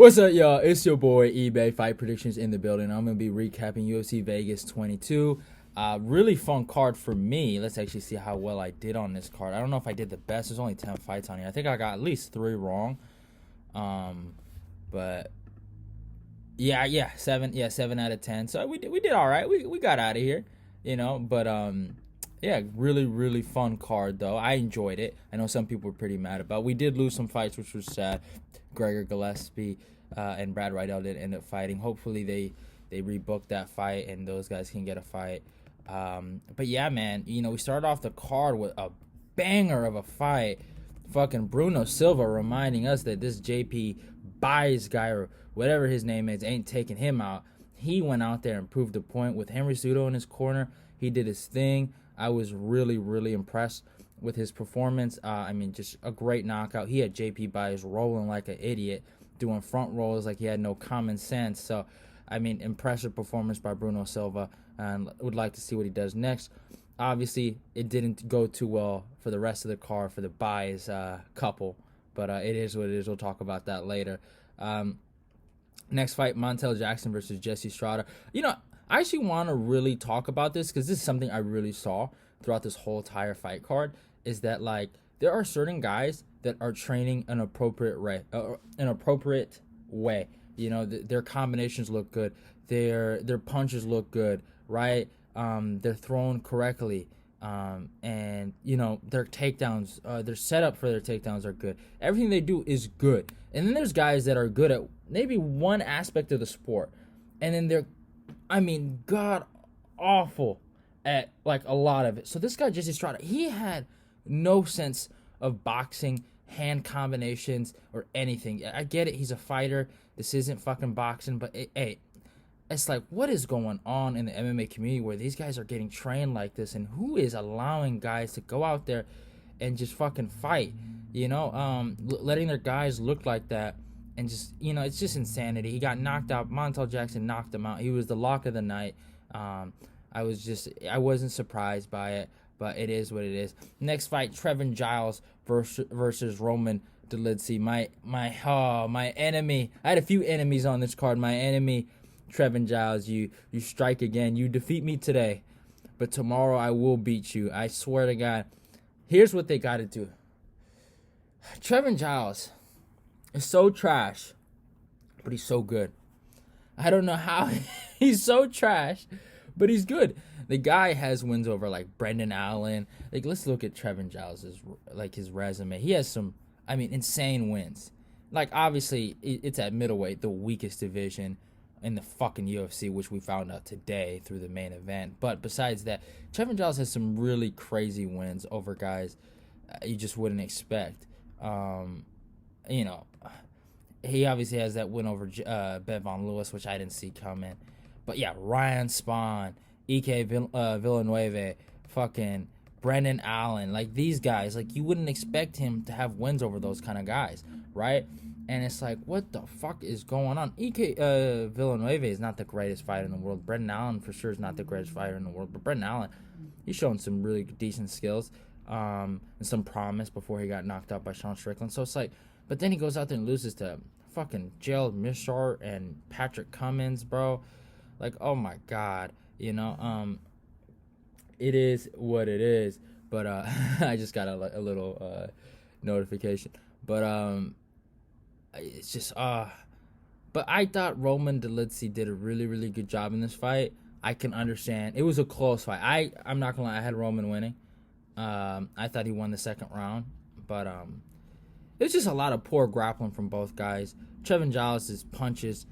What's up, y'all? It's your boy eBay Fight Predictions in the building. I'm gonna be recapping UFC Vegas 22. Really fun card for me. Let's actually see how well I did on this card. I don't know if I did the best. There's only 10 fights on here. I think I got at least 3 wrong. But yeah, 7 out of 10. So we did all right. We got out of here, But yeah, really fun card though. I enjoyed it. I know some people were pretty mad about. We did lose some fights, which was sad. Gregor Gillespie and Brad Riddell did end up fighting. Hopefully they rebooked that fight and those guys can get a fight. But yeah, man, we started off the card with a banger of a fight. Fucking Bruno Silva reminding us that this JP Buys guy or whatever his name is ain't taking him out. He went out there and proved a point with Henry Cejudo in his corner. He did his thing. I was really impressed with his performance. Just a great knockout. He had JP Buys rolling like an idiot, doing front rolls like he had no common sense. So, impressive performance by Bruno Silva, and would like to see what he does next. Obviously, it didn't go too well for the rest of the card for the Buys couple, but it is what it is. We'll talk about that later. Next fight, Montel Jackson versus Jesse Strada. I actually want to really talk about this because this is something I really saw throughout this whole entire fight card, is that there are certain guys that are training an appropriate way. Their combinations look good. Their punches look good, right? They're thrown correctly. And their takedowns, their setup for their takedowns are good. Everything they do is good. And then there's guys that are good at maybe one aspect of the sport, and then they're god awful at a lot of it. So this guy Jesse Strada, he had no sense of boxing, hand combinations, or anything. I get it, he's a fighter. This isn't fucking boxing, but it's what is going on in the MMA community where these guys are getting trained like this, and who is allowing guys to go out there and just fucking fight? Letting their guys look like that. And just, it's just insanity. He got knocked out. Montel Jackson knocked him out. He was the lock of the night. I wasn't surprised by it, but it is what it is. Next fight, Trevin Giles versus Roman Dolidze. My enemy. I had a few enemies on this card. My enemy, Trevin Giles. You strike again. You defeat me today, but tomorrow I will beat you. I swear to God. Here's what they got to do. Trevin Giles is so trash, but he's so good. I don't know how he's so trash, but he's good. The guy has wins over Brendan Allen. Let's look at Trevin Giles' his resume. He has some, insane wins. Obviously, it's at middleweight, the weakest division in the fucking UFC, which we found out today through the main event. But besides that, Trevin Giles has some really crazy wins over guys you just wouldn't expect. He obviously has that win over Bevon Lewis, which I didn't see coming. But yeah, Ryan Spahn, E.K. Villanueva, fucking Brendan Allen, these guys, you wouldn't expect him to have wins over those kind of guys, right? And it's what the fuck is going on? E.K. Villanueva is not the greatest fighter in the world. Brendan Allen for sure is not the greatest fighter in the world. But Brendan Allen, he's shown some really decent skills and some promise before he got knocked out by Sean Strickland. So it's but then he goes out there and loses to fucking Gerald Mishar and Patrick Cummins, bro. Oh my God, it is what it is. But I just got a little notification. But it's just But I thought Roman Dolidze did a really good job in this fight. I can understand. It was a close fight. I'm not gonna lie, I had Roman winning. I thought he won the second round, but it was just a lot of poor grappling from both guys. Trevin Giles' punches,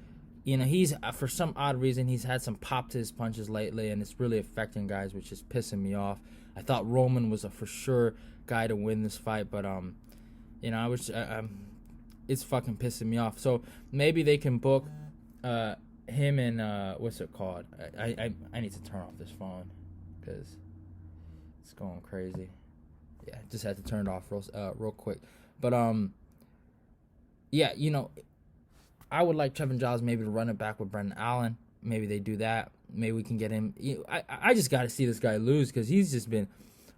he's for some odd reason he's had some pop to his punches lately, and it's really affecting guys, which is pissing me off. I thought Roman was a for sure guy to win this fight, but it's fucking pissing me off. So maybe they can book him and what's it called? I need to turn off this phone because it's going crazy. Yeah, just had to turn it off real quick. But yeah, I would like Trevin Giles maybe to run it back with Brendan Allen. Maybe they do that. Maybe we can get him. I just got to see this guy lose because he's just been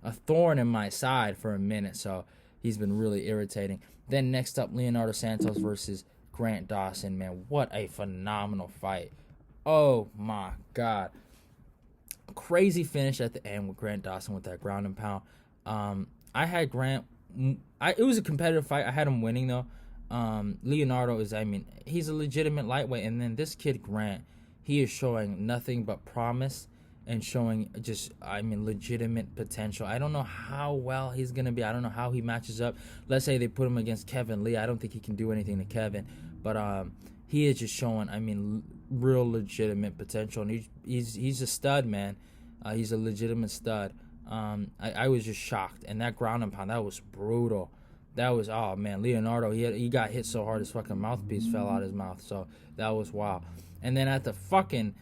a thorn in my side for a minute. So he's been really irritating. Then next up, Leonardo Santos versus Grant Dawson, man. What a phenomenal fight. Oh, my God. Crazy finish at the end with Grant Dawson with that ground and pound. I had Grant. It was a competitive fight. I had him winning, though. Leonardo is, he's a legitimate lightweight. And then this kid, Grant, he is showing nothing but promise and showing just, legitimate potential. I don't know how well he's going to be. I don't know how he matches up. Let's say they put him against Kevin Lee. I don't think he can do anything to Kevin. But he is just showing, real legitimate potential. And he's a stud, man. He's a legitimate stud. I was just shocked. And that ground and pound, that was brutal. That was, oh, man, Leonardo, he got hit so hard his fucking mouthpiece fell out his mouth. So that was wild. And then at the fucking,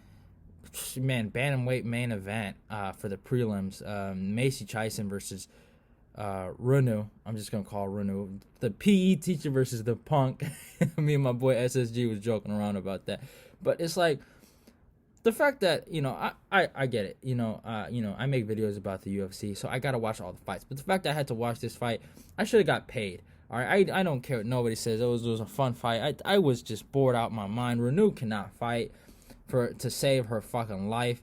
bantamweight main event for the prelims, Macy Chiasson versus Renu. I'm just going to call Renu. The PE teacher versus the punk. Me and my boy SSG was joking around about that. But it's like, the fact that, I get it. I make videos about the UFC, so I got to watch all the fights. But the fact that I had to watch this fight, I should have got paid. All right, I don't care what nobody says. It was a fun fight. I was just bored out my mind. Renu cannot fight to save her fucking life.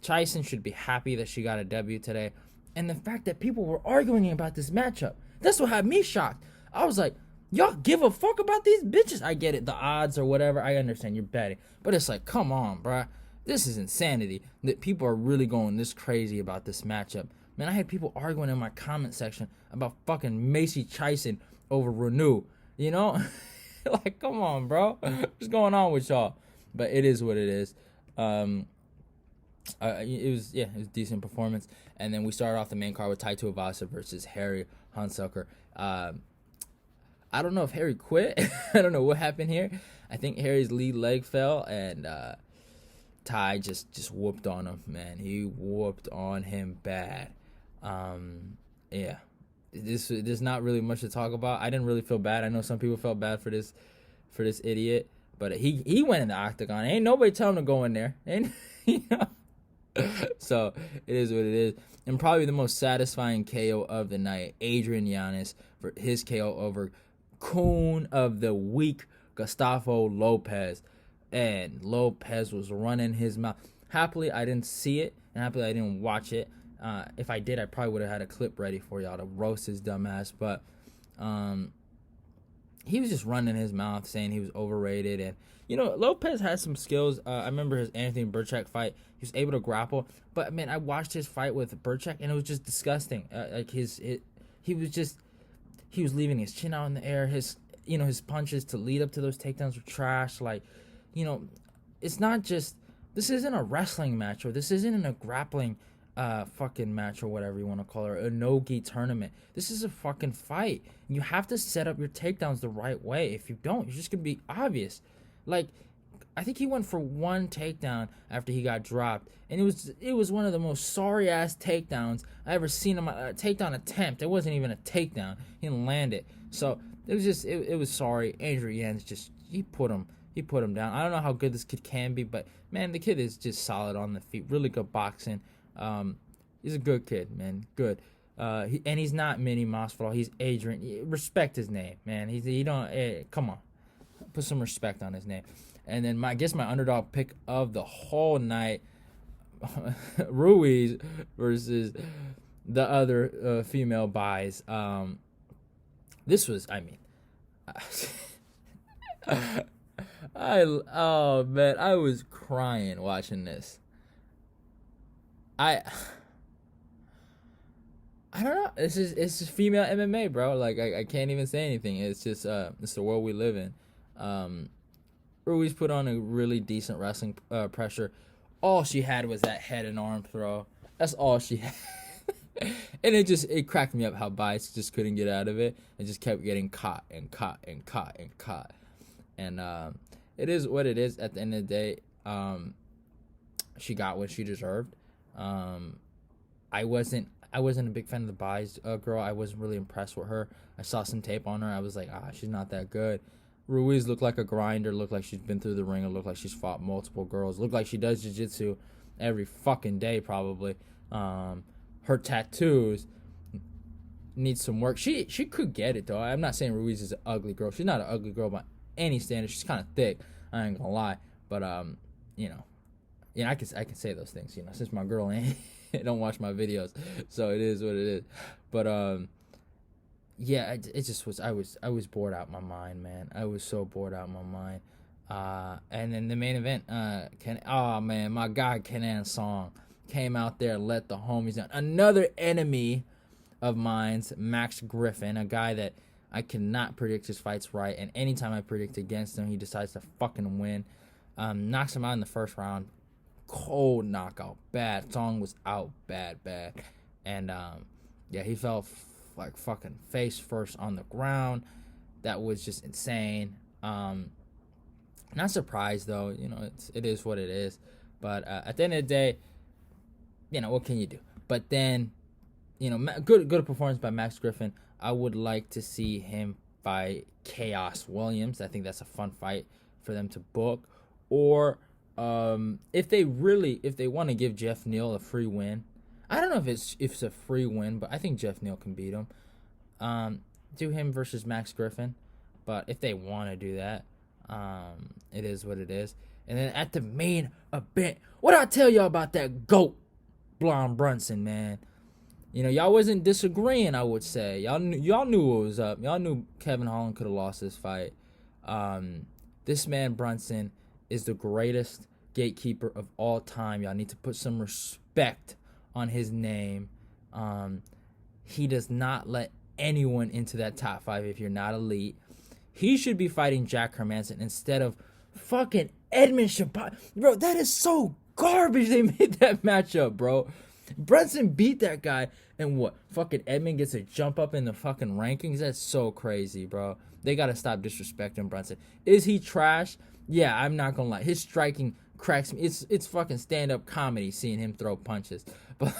Chiasson should be happy that she got a W today. And the fact that people were arguing about this matchup, that's what had me shocked. I was like, y'all give a fuck about these bitches? I get it, the odds or whatever. I understand you're betting. But it's like, come on, bruh. This is insanity that people are really going this crazy about this matchup. Man, I had people arguing in my comment section about fucking Macy Chiasson over Renu. Like, come on, bro. What's going on with y'all? But it is what it is. It was a decent performance. And then we started off the main card with Tai Tuivasa versus Harry Hunsucker. I don't know if Harry quit. I don't know what happened here. I think Harry's lead leg fell, and Ty just whooped on him, man. He whooped on him bad. There's not really much to talk about. I didn't really feel bad. I know some people felt bad for this idiot, but he went in the octagon. Ain't nobody telling him to go in there. So it is what it is. And probably the most satisfying KO of the night, Adrian Yanez for his KO over Coon of the Week, Gustavo Lopez. And Lopez was running his mouth. Happily, I didn't see it, and happily I didn't watch it. If I did, I probably would have had a clip ready for y'all to roast his dumb ass. But he was just running his mouth, saying he was overrated. And, Lopez has some skills. I remember his Anthony Burchak fight. He was able to grapple. But, man, I watched his fight with Burchak, and it was just disgusting. He was leaving his chin out in the air. His punches to lead up to those takedowns were trash. Like, it's not just, this isn't a wrestling match, or this isn't a grappling fucking match, or whatever you want to call it, or a no-gi tournament. This is a fucking fight. You have to set up your takedowns the right way. If you don't, you're just going to be obvious. Like, I think he went for one takedown after he got dropped, and it was one of the most sorry-ass takedowns I ever seen him, a takedown attempt. It wasn't even a takedown. He didn't land it. So, it was just, it was sorry. Andrew Jans he put him down. I don't know how good this kid can be, but, man, the kid is just solid on the feet. Really good boxing. He's a good kid, man. Good. He's not Minnie Masvidal. He's Adrian. Respect his name, man. Come on. Put some respect on his name. And then I guess my underdog pick of the whole night, Ruiz versus the other female buys. This was, I was crying watching this. I don't know. It's just female MMA, bro. Like, I can't even say anything. It's just it's the world we live in. Ruiz put on a really decent wrestling pressure. All she had was that head and arm throw. That's all she had. And it cracked me up how Bice just couldn't get out of it. It just kept getting caught and caught and caught and caught. And it is what it is at the end of the day. She got what she deserved. I wasn't a big fan of the Bice girl. I wasn't really impressed with her. I saw some tape on her. I was like, she's not that good. Ruiz looked like a grinder, looked like she's been through the ringer, looked like she's fought multiple girls, looked like she does jiu-jitsu every fucking day probably. Her tattoos need some work. She could get it, though. I'm not saying Ruiz is an ugly girl. She's not an ugly girl by any standard. She's kind of thick. I ain't gonna lie, but you know, I can say those things. Since my girl ain't don't watch my videos, so it is what it is. But yeah, it just was. I was bored out my mind, man. I was so bored out my mind. And then the main event, my guy Kenan Song came out there, let the homies down. Another enemy of mine's, Max Griffin, a guy that I cannot predict his fights right, and anytime I predict against him, he decides to fucking win. Knocks him out in the first round. Cold knockout. Bad. Song was out bad. And yeah, he fell like fucking face first on the ground. That was just insane. Not surprised though, it is what it is. But at the end of the day, what can you do? But then, good performance by Max Griffin. I would like to see him fight Chaos Williams. I think that's a fun fight for them to book. Or if they want to give Jeff Neal a free win, I don't know if it's a free win, but I think Jeff Neal can beat him. Do him versus Max Griffin. But if they want to do that, it is what it is. And then at the main event, what I tell y'all about that GOAT, Brunson, man? Y'all wasn't disagreeing, I would say. Y'all knew what was up. Y'all knew Kevin Holland could have lost this fight. This man, Brunson, is the greatest gatekeeper of all time. Y'all need to put some respect on his name. He does not let anyone into that top 5 if you're not elite. He should be fighting Jack Hermanson instead of fucking Edmund Shabbat. Bro, that is so garbage they made that matchup, bro. Brunson beat that guy, and what? Fucking Edmund gets a jump up in the fucking rankings? That's so crazy, bro. They gotta stop disrespecting Brunson. Is he trash? Yeah, I'm not gonna lie. His striking cracks me. It's fucking stand-up comedy seeing him throw punches. But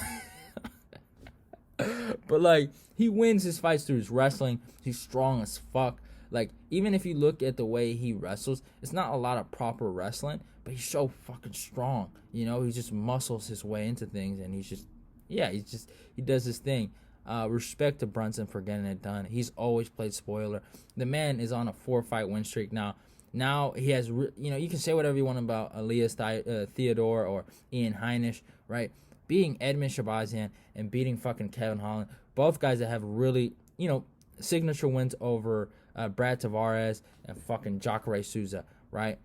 but like, he wins his fights through his wrestling. He's strong as fuck. Like, even if you look at the way he wrestles, it's not a lot of proper wrestling, but he's so fucking strong. He just muscles his way into things, and he does his thing. Respect to Brunson for getting it done. He's always played spoiler. The man is on a 4-fight win streak now. Now he has, you can say whatever you want about Elias Theodore or Ian Heinisch, right? Beating Edmund Shabazian and beating fucking Kevin Holland, both guys that have really, signature wins over Brad Tavares and fucking Jacare Souza, right?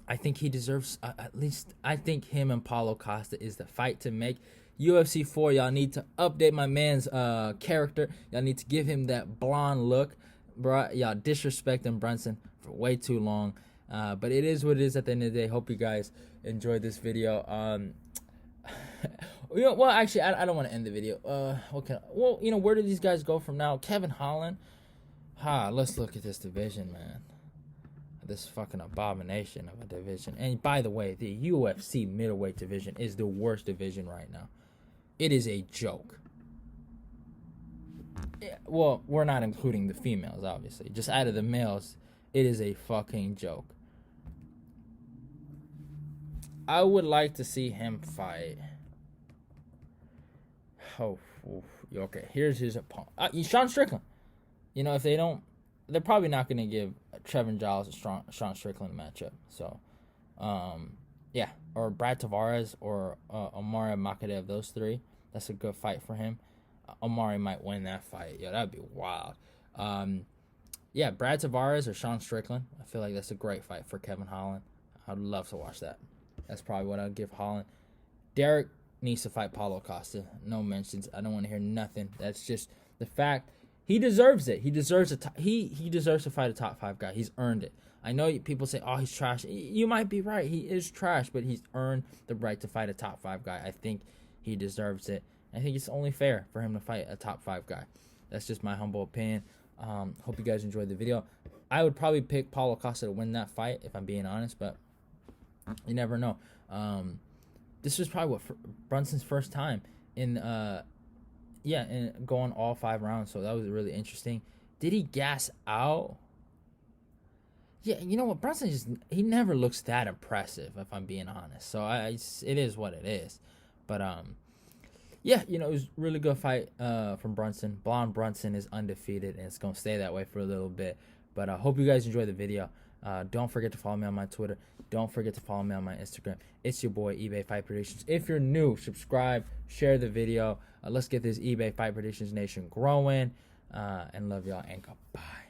I think he deserves, at least, I think him and Paulo Costa is the fight to make. UFC 4, y'all need to update my man's character. Y'all need to give him that blonde look. Bro, y'all disrespecting Brunson for way too long. But it is what it is at the end of the day. Hope you guys enjoyed this video. Well, actually, I don't want to end the video. Where do these guys go from now? Kevin Holland. Let's look at this division, man. This fucking abomination of a division. And by the way, the UFC middleweight division is the worst division right now. It is a joke. Well, we're not including the females, obviously. Just out of the males, it is a fucking joke. I would like to see him fight. Okay. Here's his opponent. Sean Strickland. If they don't, they're probably not going to give Trevin Giles a Sean Strickland matchup. So, yeah. Or Brad Tavares or Omari Makadev, those three. That's a good fight for him. Omari might win that fight. Yeah, that'd be wild. Yeah, Brad Tavares or Sean Strickland. I feel like that's a great fight for Kevin Holland. I'd love to watch that. That's probably what I'd give Holland. Derek needs to fight Paulo Costa. No mentions. I don't want to hear nothing. That's just the fact. He deserves it. He deserves he deserves to fight a top 5 guy. He's earned it. I know people say, "Oh, he's trash." You might be right. He is trash, but he's earned the right to fight a top 5 guy. I think he deserves it. I think it's only fair for him to fight a top 5 guy. That's just my humble opinion. Hope you guys enjoyed the video. I would probably pick Paulo Costa to win that fight, if I'm being honest, but you never know. This was probably Brunson's first time in and going all 5 rounds, so that was really interesting. Did he gas out? Yeah, you know what? Brunson he never looks that impressive, if I'm being honest. So it is what it is. But yeah, it was a really good fight from Brunson. Blonde Brunson is undefeated, and it's gonna stay that way for a little bit. But I hope you guys enjoy the video. Don't forget to follow me on my Twitter. Don't forget to follow me on my Instagram. It's your boy, eBay Fight Predictions. If you're new, subscribe, share the video. Let's get this eBay Fight Predictions Nation growing. And love y'all, and goodbye.